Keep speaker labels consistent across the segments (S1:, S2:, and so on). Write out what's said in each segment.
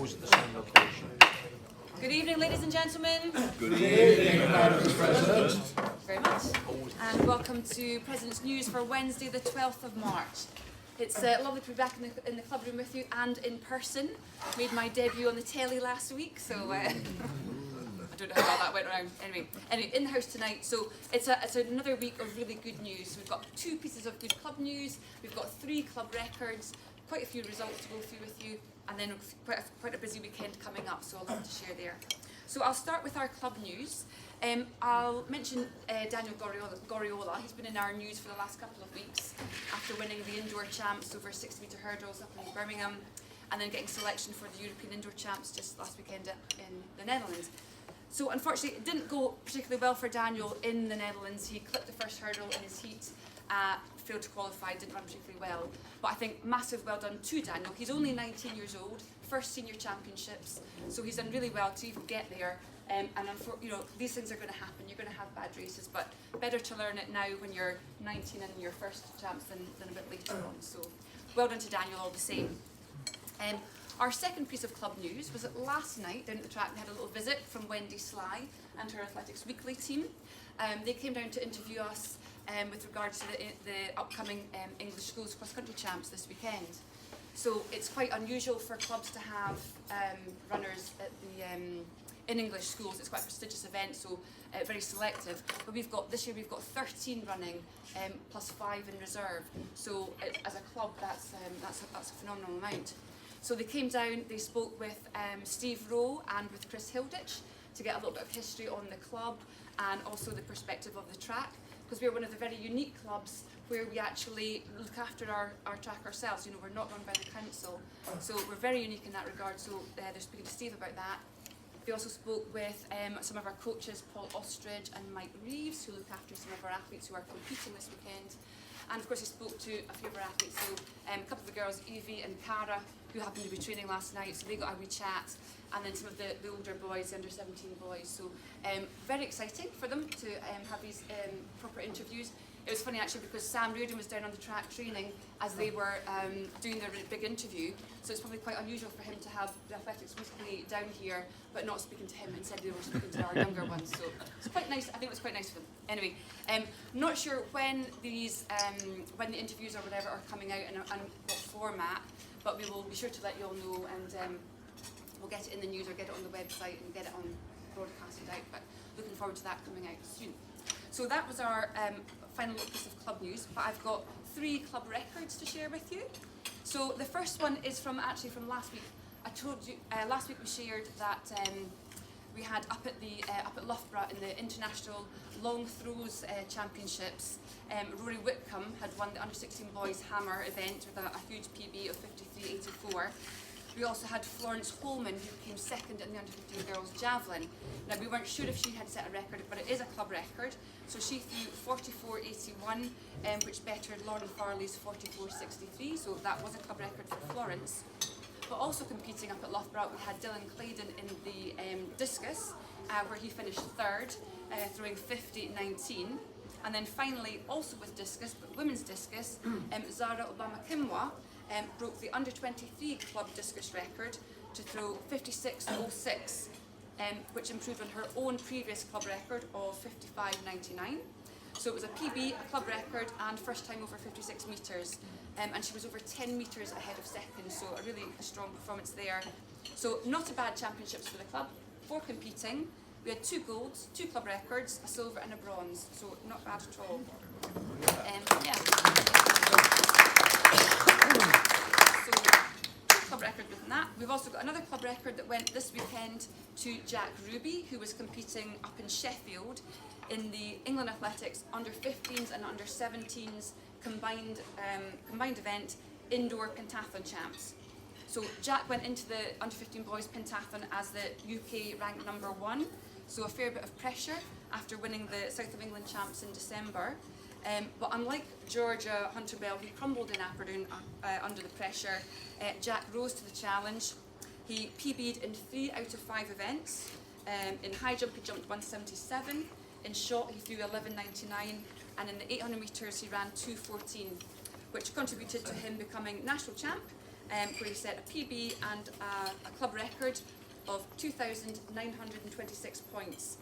S1: always at the same location.
S2: Good evening, ladies and gentlemen.
S1: Good evening, Madam President.
S2: Thank you very much. And welcome to President's News for Wednesday, the 12th of March. It's lovely to be back in the club room with you and in person. Made my debut on the telly last week, so I don't know how that went around. Anyway, in the house tonight. So it's another week of really good news. We've got 2 pieces of good club news. We've got 3 club records, quite a few results to go through with you, and then quite a busy weekend coming up. So I'll have to share there. So I'll start with our club news. I'll mention Daniel Goriola. He's been in our news for the last couple of weeks after winning the indoor champs over 60-metre hurdles up in Birmingham, and then getting selection for the European indoor champs just last weekend in the Netherlands. So unfortunately, it didn't go particularly well for Daniel in the Netherlands. He clipped the first hurdle in his heat, failed to qualify, didn't run particularly well. But I think massive well done to Daniel. He's only 19 years old, first senior championships, so he's done really well to even get there. And these things are going to happen. You're going to have bad races, but better to learn it now when you're 19 and your first champs than a bit later on. So well done to Daniel all the same. Our second piece of club news was that last night down at the track we had a little visit from Wendy Sly and her Athletics Weekly team. They came down to interview us with regards to the upcoming English Schools Cross Country Champs this weekend. So it's quite unusual for clubs to have runners at in English schools. It's quite a prestigious event, so very selective. But this year we've got 13 running, plus 5 in reserve. So as a club, that's a phenomenal amount. So they came down, they spoke with Steve Rowe and with Chris Hilditch to get a little bit of history on the club and also the perspective of the track, because we're one of the very unique clubs where we actually look after our track ourselves. You know, we're not run by the council, so we're very unique in that regard. So they're speaking to Steve about that. They also spoke with some of our coaches, Paul Ostrich and Mike Reeves, who look after some of our athletes who are competing this weekend. And of course he spoke to a few of our athletes, so a couple of the girls, Evie and Cara, who happened to be training last night, so they got a wee chat, and then some of the older boys, the under 17 boys. So very exciting for them to have these proper interviews. It was funny actually because Sam Reardon was down on the track training as they were doing their big interview, so it's probably quite unusual for him to have the Athletics Weekly down here but not speaking to him, instead they were speaking to our younger ones, so it's quite nice. I think it was quite nice for them. Anyway, not sure when when the interviews or whatever are coming out and what format, but we will be sure to let you all know, and we'll get it in the news or get it on the website and get it on broadcasted out, but looking forward to that coming out soon. So that was our final piece of club news, but I've got 3 club records to share with you. So the first one is from last week. I told you last week we shared that we had up at Loughborough in the International Long Throws Championships. Rory Whitcomb had won the under 16 boys hammer event with a huge PB of 53.84. We also had Florence Holman, who came second in the under 15 girls javelin. Now we weren't sure if she had set a record, but it is a club record. So she threw 44.81, which bettered Lauren Farley's 44.63. So that was a club record for Florence. But also competing up at Loughborough, we had Dylan Claydon in the discus, where he finished 3rd, throwing 50.19. And then finally, also with discus, but women's discus, Zara Obama-Kimwa broke the under 23 club discus record to throw 56.06, which improved on her own previous club record of 55.99. So it was a PB, a club record, and first time over 56 metres. And she was over 10 metres ahead of second, so a really strong performance there. So not a bad championships for the club. 4 competing. We had 2 golds, 2 club records, a silver and a bronze, so not bad at all. So club record within that. We've also got another club record that went this weekend to Jack Ruby, who was competing up in Sheffield in the England Athletics under 15s and under 17s combined event indoor pentathlon champs. So Jack went into the under 15 boys pentathlon as the UK ranked number 1. So a fair bit of pressure after winning the South of England champs in December. But unlike Georgia Hunter-Bell, who crumbled in Aberdeen under the pressure, Jack rose to the challenge. He PB'd in 3 out of 5 events. In high jump he jumped 177, in shot he threw 11.99, and in the 800 metres he ran 2.14, which contributed to him becoming national champ where he set a PB and a club record of 2,926 points,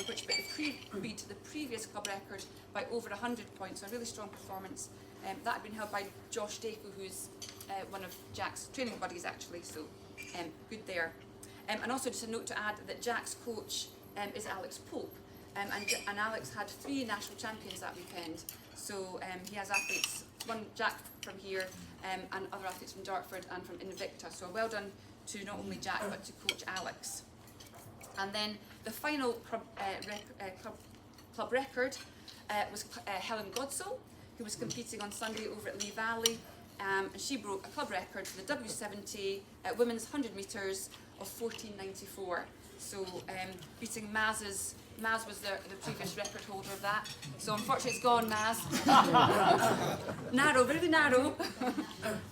S2: which beat the previous club record by over 100 points, so a really strong performance. That had been held by Josh Dacre, who's one of Jack's training buddies actually, so good there. And also just a note to add that Jack's coach is Alex Pope, and Alex had 3 national champions that weekend, so he has athletes, one Jack from here, and other athletes from Dartford and from Invicta, so well done to not only Jack but to coach Alex. And then the final club record was Helen Godsall, who was competing on Sunday over at Lee Valley, and she broke a club record for the W70 women's 100 metres of 14.94. So beating Maz was the previous record holder of that. So unfortunately it's gone, Maz. Narrow, really narrow.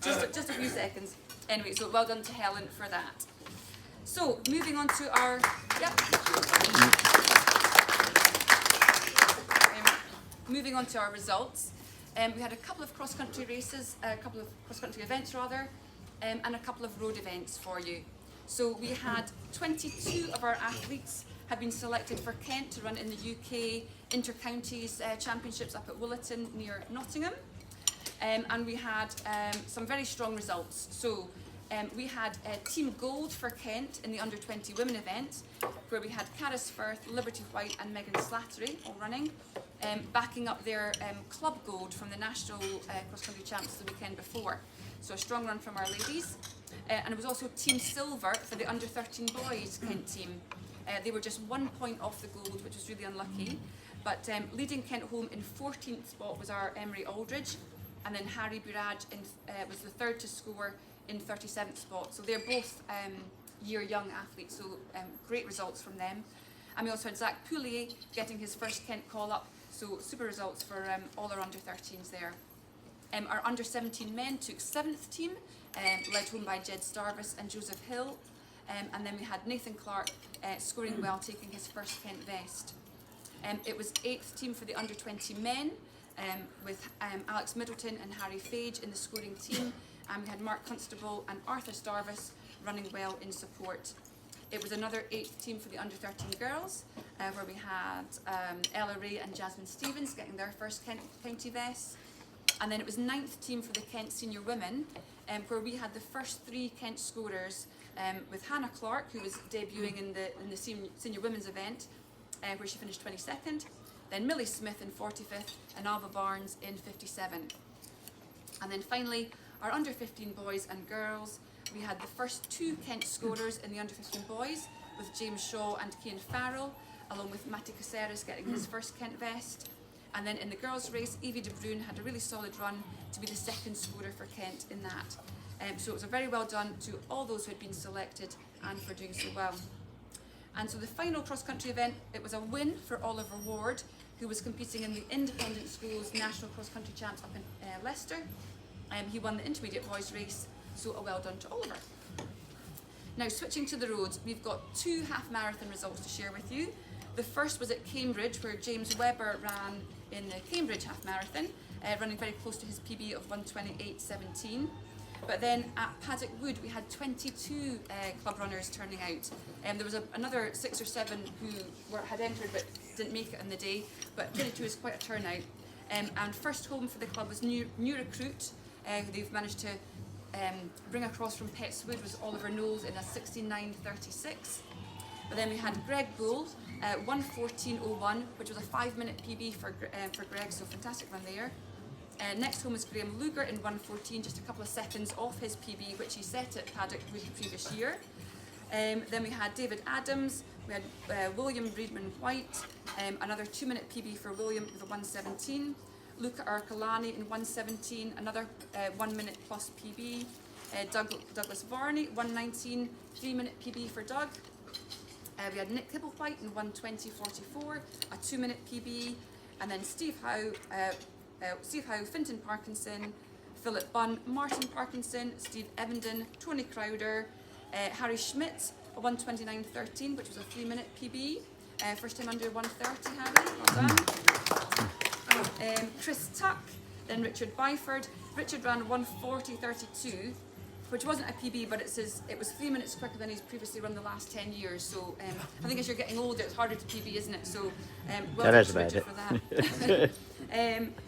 S2: just a few seconds. Anyway, so well done to Helen for that. So moving on to our moving on to our results. We had a couple of cross-country races, a couple of cross-country events rather, and a couple of road events for you. So we had 22 of our athletes had been selected for Kent to run in the UK Inter-Counties Championships up at Williton near Nottingham. And we had some very strong results. So we had Team Gold for Kent in the under-20 women event, where we had Caris Firth, Liberty White and Megan Slattery all running, backing up their Club Gold from the National Cross-Country Champs the weekend before. So a strong run from our ladies. And it was also Team Silver for the under-13 boys Kent team. They were just 1 point off the gold, which was really unlucky. But leading Kent home in 14th spot was our Emery Aldridge, and then Harry Buraj was the third to score in 37th spot. So they're both year-young athletes, so great results from them. And we also had Zach Poulier getting his first Kent call-up, so super results for all our under-13s there. Our under-17 men took 7th team, led home by Jed Starvis and Joseph Hill. And then we had Nathan Clark scoring well, taking his first Kent vest. It was 8th team for the under-20 men, with Alex Middleton and Harry Fage in the scoring team. And we had Mark Constable and Arthur Starvis running well in support. It was another 8th team for the under-13 girls, where we had Ella Ray and Jasmine Stevens getting their first county vests. And then it was 9th team for the Kent senior women, where we had the first 3 Kent scorers, with Hannah Clark, who was debuting in the senior women's event, where she finished 22nd. Then Millie Smith in 45th and Alva Barnes in 57. And then finally, our under-15 boys and girls, we had the first 2 Kent scorers in the under-15 boys, with James Shaw and Cian Farrell, along with Matty Caceres getting his first Kent vest. And then in the girls' race, Evie De Bruyne had a really solid run to be the second scorer for Kent in that. So it was a very well done to all those who had been selected and for doing so well. And so the final cross-country event, it was a win for Oliver Ward, who was competing in the Independent Schools National Cross-Country Champs up in Leicester. He won the intermediate boys race, so a well done to Oliver. Now switching to the roads, we've got 2 half marathon results to share with you. The first was at Cambridge, where James Webber ran in the Cambridge half marathon, running very close to his PB of 1:28.17. But then at Paddock Wood, we had 22 club runners turning out. There was another 6 or 7 who had entered but didn't make it on the day, but 22 is quite a turnout. And first home for the club was new recruit, who they've managed to bring across from Petswood, was Oliver Knowles in a 69.36. But then we had Greg Bull, 1:14.01, which was a 5-minute PB for Greg, so fantastic run there. Next home was Graham Luger in 1:14, just a couple of seconds off his PB, which he set at Paddock Wood the previous year. Then we had David Adams, we had William Breedman White, another 2-minute PB for William with a 1:17. Luca Arcolani in 1:17, another 1-minute plus PB. Douglas Varney, 1:19, 3-minute PB for Doug. We had Nick Kibblewhite in 1:20.44, a 2-minute PB. And then Steve Howe, Finton Parkinson, Philip Bunn, Martin Parkinson, Steve Evenden, Tony Crowder, Harry Schmidt, a 1:29.13, which was a 3-minute PB. First time under 1:30, Harry, well done. Chris Tuck, then Richard Byford. Richard ran 1:40.32, which wasn't a PB, but it was 3 minutes quicker than he's previously run the last 10 years. So I think as you're getting older, it's harder to PB, isn't it? So well done to Richard for that.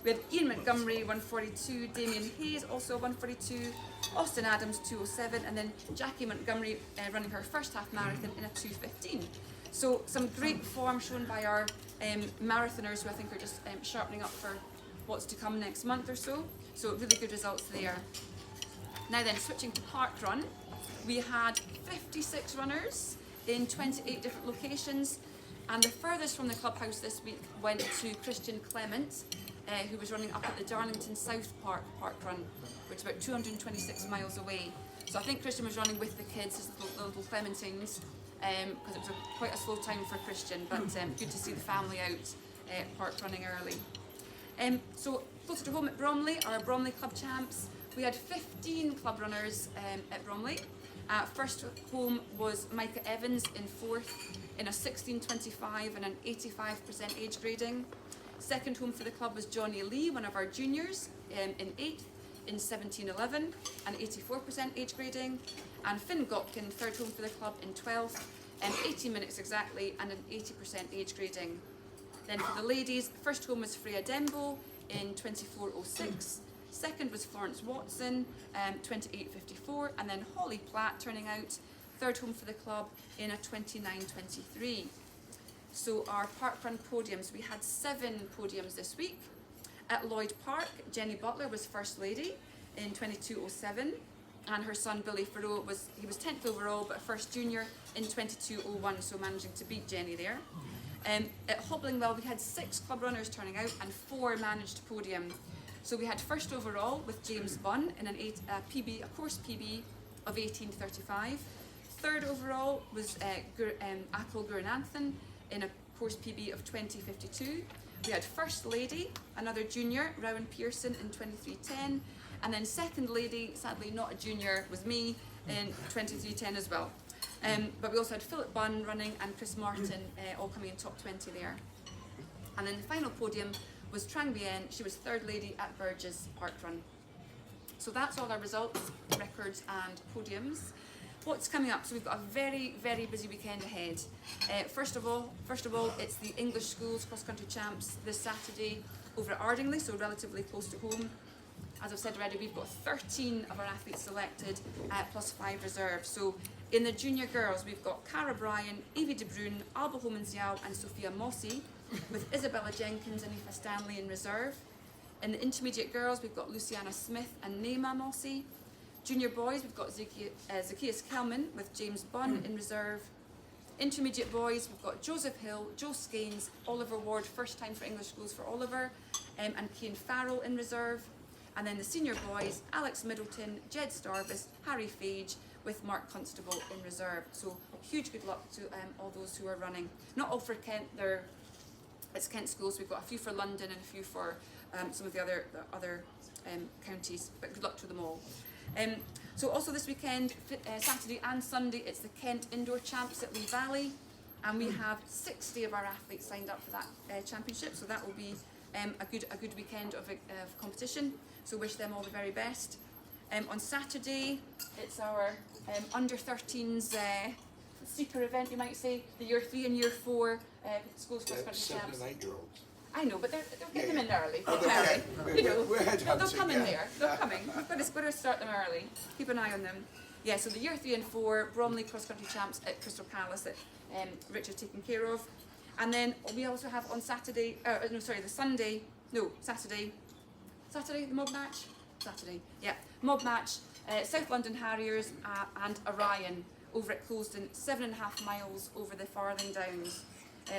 S2: We had Ian Montgomery 142, Damien Hayes also 142, Austin Adams 207, and then Jackie Montgomery running her first half marathon in a 2:15. So some great form shown by our marathoners, who I think are just sharpening up for what's to come next month or so. So really good results there. Now then, switching to Parkrun, we had 56 runners in 28 different locations, and the furthest from the clubhouse this week went to Christian Clement, who was running up at the Darlington South Parkrun, which is about 226 miles away. So I think Christian was running with the kids, his little Clementines, because it was quite a slow time for Christian, but good to see the family out park running early. So closer to home at Bromley, our Bromley Club champs, we had 15 club runners at Bromley. First home was Micah Evans in 4th in a 16:25 and an 85% age grading. Second home for the club was Johnny Lee, one of our juniors, in 8th in 17:11 and 84% age grading. And Finn Gopkin, third home for the club in 12th, 18 minutes exactly and an 80% age grading. Then for the ladies, first home was Freya Dembo in 24:06. Second was Florence Watson, 28:54, and then Holly Platt turning out third home for the club in a 29:23. So our parkrun podiums, we had 7 podiums this week. At Lloyd Park, Jenny Butler was first lady in 22:07, and her son Billy Farrow was 10th overall, but first junior in 22:01, so managing to beat Jenny there. At Hoblingwell, we had 6 club runners turning out and 4 managed podium. So we had first overall with James Bunn in a course PB of 18:35. Third overall was Akhil Gurunathan in a course PB of 20:52. We had first lady, another junior, Rowan Pearson in 23:10, and then second lady, sadly not a junior, was me in 23:10 as well. But we also had Philip Bunn running and Chris Martin all coming in top 20 there. And then the final podium was Trang Bien. She was third lady at Burgess Parkrun. So that's all our results, records and podiums. What's coming up? So we've got a very, very busy weekend ahead. First of all, it's the English Schools Cross Country Champs this Saturday over at Ardingly, so relatively close to home. As I've said already, we've got 13 of our athletes selected, plus 5 reserves. So in the junior girls, we've got Cara Bryan, Evie De Bruyne, Alba Homanzial and Sophia Mossy, with Isabella Jenkins and Aoife Stanley in reserve. In the intermediate girls, we've got Luciana Smith and Neema Mossy. Junior boys, we've got Zacchaeus Kelman with James Bunn in reserve. Intermediate boys, we've got Joseph Hill, Joe Skeins, Oliver Ward, first time for English Schools for Oliver, and Cian Farrell in reserve. And then the senior boys, Alex Middleton, Jed Starvis, Harry Fage, with Mark Constable in reserve. So huge good luck to all those who are running. Not all for Kent, it's Kent schools. We've got a few for London and a few for some of the other counties, but good luck to them all. So also this weekend, Saturday and Sunday, it's the Kent Indoor Champs at Lee Valley, and we have 60 of our athletes signed up for that championship. So that will be a good weekend of competition. So wish them all the very best. On Saturday, it's our under 13s sleeper event, you might say, the year 3 and year 4 schools cross country champs.
S3: 7 and 8-year-olds.
S2: I know, but they'll get them in early.
S3: Oh,
S2: Early. You know,
S3: we're headhunting,
S2: they'll come in
S3: yeah.
S2: there. They're coming. We've got to start them early. Keep an eye on them. Yeah, so the year 3 and 4 Bromley cross country champs at Crystal Palace that Richard's taken care of. And then we also have on Saturday, Saturday, the mob match? Saturday, yeah. Mob match, South London Harriers and Orion over at Closden, 7.5 miles over the Farthing Downs.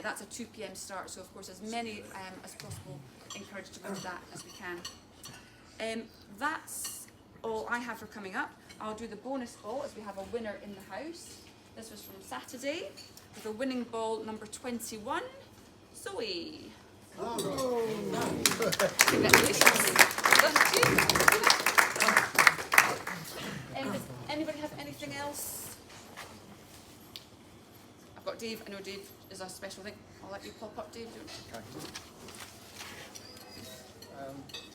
S2: That's a 2 p.m. start, so of course as many as possible encouraged to go to that as we can. That's all I have for coming up. I'll do the bonus ball as we have a winner in the house. This was from Saturday with a winning ball number 21, Zoe.
S1: Oh.
S2: Congratulations. Well done to you. Does anybody have anything else? I've got Dave. I know Dave is a special thing. I'll let you pop up, Dave.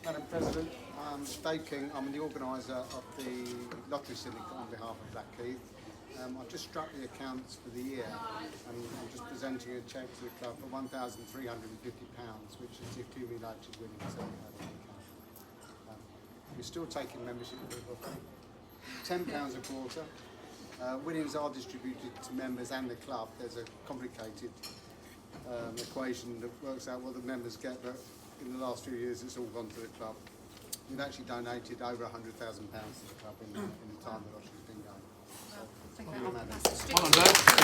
S3: Madam President, I'm Dave King. I'm the organiser of the Lottery Syndicate on behalf of Blackheath. I've just struck the accounts for the year and I'm just presenting a cheque to the club for £1,350, which is the accumulated winnings that we had on the account. We're still taking membership people, £10 a quarter. Winnings are distributed to members and the club. There's a complicated equation that works out what the members get, but in the last few years it's all gone to the club. We've actually donated over £100,000 to the club in the time that Lottery's been going.
S2: Well, thank you very much.
S1: Well done, Dave.